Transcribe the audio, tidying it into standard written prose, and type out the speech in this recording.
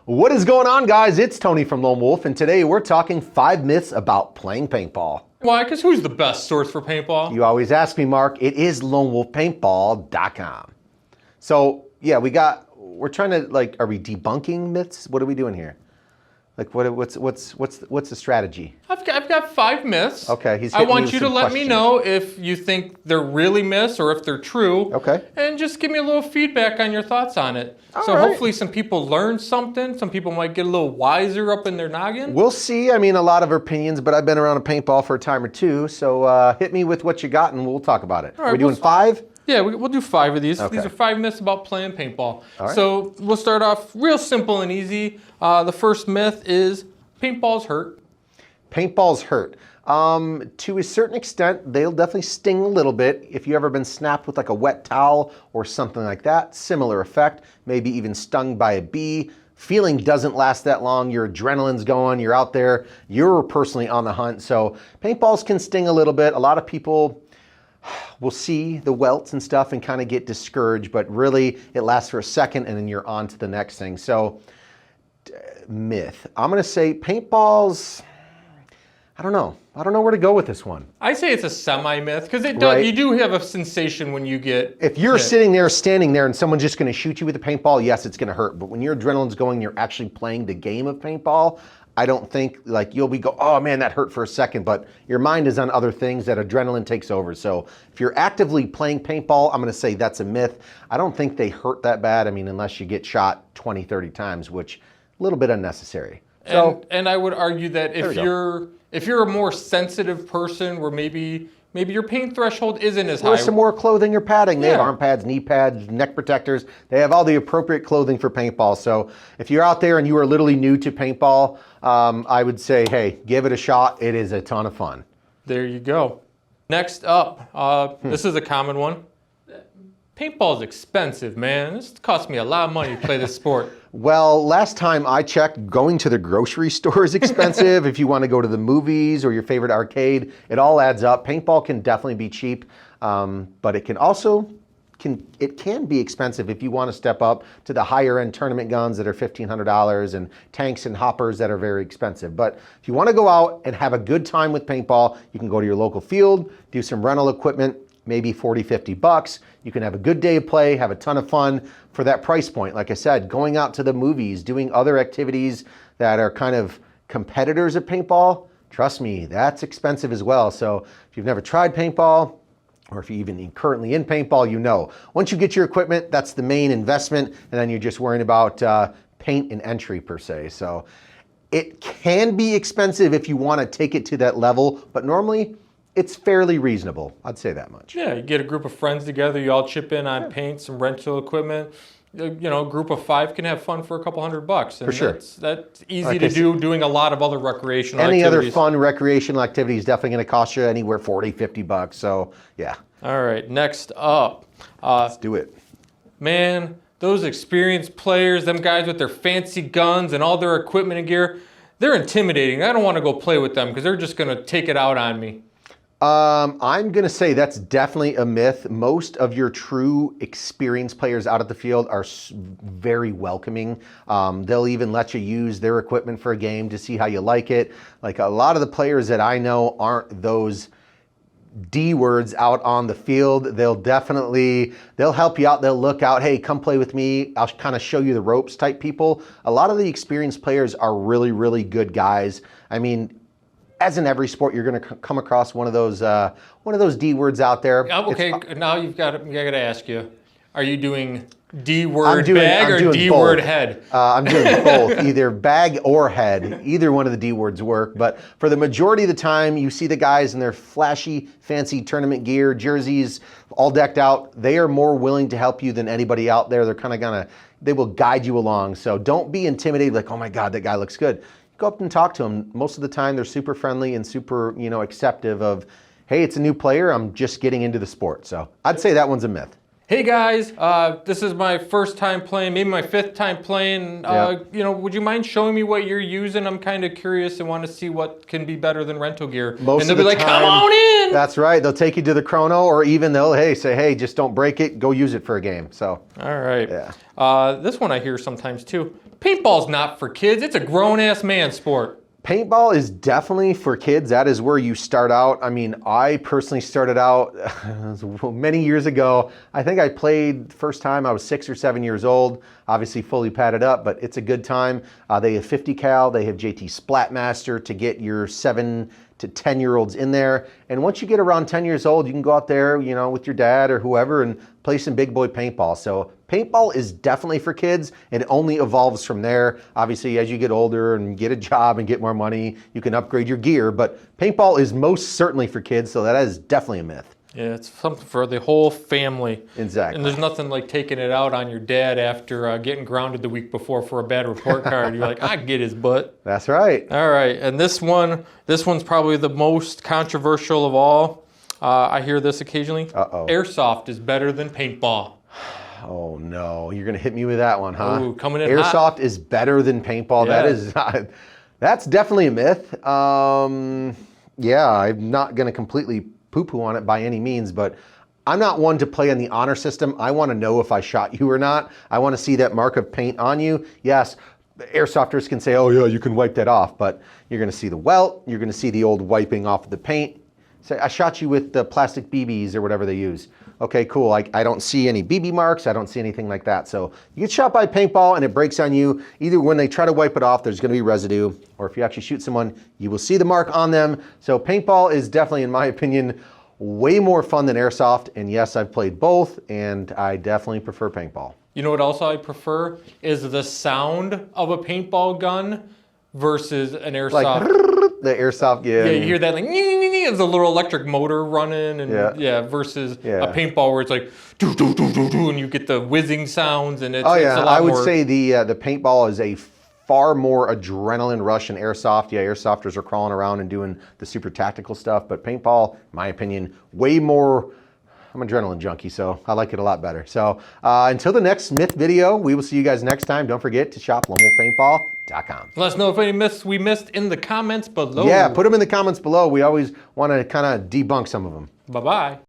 What is going on, guys? It's Tony from Lone Wolf, and today we're talking 5 myths about playing paintball. Why? Because who's the best source for paintball? You always ask me, Mark. It is lonewolfpaintball.com. So, yeah, we're trying to, are we debunking myths? What are we doing here? What's the strategy? I've got 5 myths. Okay, I want you to let me know if you think they're really myths or if they're true. Okay. And just give me a little feedback on your thoughts on it. All so right. Hopefully some people learn something. Some people might get a little wiser up in their noggin. We'll see. I mean, a lot of opinions, but I've been around a paintball for a time or two. So hit me with what you got and we'll talk about it. All right, Are we doing 5? Yeah, we'll do 5 of these. Okay. These are 5 myths about playing paintball. All right. So we'll start off real simple and easy. The first myth is paintballs hurt. Paintballs hurt. To a certain extent, they'll definitely sting a little bit. If you've ever been snapped with like a wet towel or something like that, similar effect, maybe even stung by a bee. Feeling doesn't last that long. Your adrenaline's going, you're out there, you're personally on the hunt. So paintballs can sting a little bit. A lot of people will see the welts and stuff and kind of get discouraged, but really it lasts for a second and then you're on to the next thing. So myth. I'm going to say paintballs, I don't know where to go with this one. I say it's a semi-myth because Right. you do have a sensation when you get If you're hit. sitting there, standing there, and someone's just going to shoot you with a paintball, yes, it's going to hurt. But when your adrenaline's going, you're actually playing the game of paintball, I don't think you'll be oh man, that hurt for a second, but your mind is on other things, that adrenaline takes over. So if you're actively playing paintball, I'm going to say that's a myth. I don't think they hurt that bad. I mean, unless you get shot 20, 30 times, which a little bit unnecessary. So, and I would argue that if you're a more sensitive person where maybe your pain threshold isn't as high. or some more clothing or padding. They have Yeah. arm pads, knee pads, neck protectors. They have all the appropriate clothing for paintball. So if you're out there and you are literally new to paintball, I would say, hey, give it a shot. It is a ton of fun. There you go. Next up, this is a common one. Paintball's expensive, man. This costs me a lot of money to play this sport. Well, last time I checked, going to the grocery store is expensive. If you want to go to the movies or your favorite arcade, it all adds up. Paintball can definitely be cheap, but it can also be expensive if you want to step up to the higher end tournament guns that are $1,500 and tanks and hoppers that are very expensive. But if you want to go out and have a good time with paintball, you can go to your local field, do some rental equipment, maybe 40, 50 bucks. You can have a good day of play, have a ton of fun for that price point. Like I said, going out to the movies, doing other activities that are kind of competitors of paintball, trust me, that's expensive as well. So if you've never tried paintball, or if you're even currently in paintball, you know. Once you get your equipment, that's the main investment, and then you're just worrying about paint and entry per se. So it can be expensive if you want to take it to that level, but normally it's fairly reasonable. I'd say that much. Yeah, you get a group of friends together, you all chip in on paint, some rental equipment. You know, a group of 5 can have fun for a couple $100. And For sure. That's easy to do, doing a lot of other recreational Any activities. other fun recreational activity is definitely going to cost you anywhere 40, 50 bucks. So yeah. All right, next up. Let's do it. Man, those experienced players, them guys with their fancy guns and all their equipment and gear, they're intimidating. I don't want to go play with them because they're just going to take it out on me. I'm going to say that's definitely a myth. Most of your true experienced players out at the field are very welcoming. They'll even let you use their equipment for a game to see how you like it. Like a lot of the players that I know aren't those D words out on the field. They'll help you out. They'll look out. Hey, come play with me. I'll kind of show you the ropes type people. A lot of the experienced players are really, really good guys. I mean, as in every sport, you're going to come across one of those D words out there. Okay, now I got to ask you, are you doing D word bag or D word head? I'm doing both, either bag or head. Either one of the D words work. But for the majority of the time, you see the guys in their flashy, fancy tournament gear, jerseys, all decked out. They are more willing to help you than anybody out there. They're kind of they will guide you along. So don't be intimidated like, oh my God, that guy looks good. Go up and talk to them. Most of the time, they're super friendly and super, acceptive of, hey, it's a new player. I'm just getting into the sport. So I'd say that one's a myth. Hey guys, this is my first time playing, maybe my 5th time playing. You know, would you mind showing me what you're using? I'm kind of curious and want to see what can be better than rental gear. Most and they'll of the be like, time, come on in! That's right. They'll take you to the chrono, or even they'll say, hey, just don't break it. Go use it for a game. So. All right. Yeah. This one I hear sometimes too. Paintball's not for kids. It's a grown-ass man sport. Paintball is definitely for kids. That is where you start out. I mean, I personally started out many years ago. I think I played first time I was 6 or 7 years old, obviously fully padded up, but it's a good time. They have 50 cal, they have JT Splatmaster to get your 7 to 10-year-olds in there. And once you get around 10 years old, you can go out there, you know, with your dad or whoever and play some big boy paintball. So paintball is definitely for kids, and it only evolves from there. Obviously, as you get older and get a job and get more money, you can upgrade your gear, but paintball is most certainly for kids, so that is definitely a myth. Yeah, it's something for the whole family. Exactly. And there's nothing like taking it out on your dad after getting grounded the week before for a bad report card. You're like, I get his butt. That's right. All right, and this one's probably the most controversial of all. I hear this occasionally. Uh-oh. Airsoft is better than paintball. Oh no, you're gonna hit me with that one, huh? Ooh, coming in Airsoft hot. is better than paintball. Yeah. That is not, that's definitely a myth. Yeah, I'm not gonna completely poo-poo on it by any means, but I'm not one to play on the honor system. I want to know if I shot you or not. I want to see that mark of paint on you. Yes, airsofters can say, oh yeah, you can wipe that off, but you're gonna see the welt, you're gonna see the old wiping off of the paint. Say, I shot you with the plastic BBs or whatever they use. Okay, cool. I don't see any BB marks. I don't see anything like that. So you get shot by paintball and it breaks on you. Either when they try to wipe it off, there's going to be residue, or if you actually shoot someone, you will see the mark on them. So paintball is definitely, in my opinion, way more fun than airsoft. And yes, I've played both, and I definitely prefer paintball. You know what else I prefer is the sound of a paintball gun versus an airsoft. Like the airsoft, yeah. Yeah, you hear that like it's a little electric motor running, and versus a paintball where it's like doo, doo, doo, doo, doo, and you get the whizzing sounds, and it's, oh yeah, it's a lot I would more... say the paintball is a far more adrenaline rush than airsoft. Yeah, airsofters are crawling around and doing the super tactical stuff, but paintball, in my opinion, way more. I'm an adrenaline junkie, so I like it a lot better. So until the next myth video, we will see you guys next time. Don't forget to shop LoneWolfPaintball.com. Let us know if any myths we missed in the comments below. Yeah, put them in the comments below. We always want to kind of debunk some of them. Bye-bye.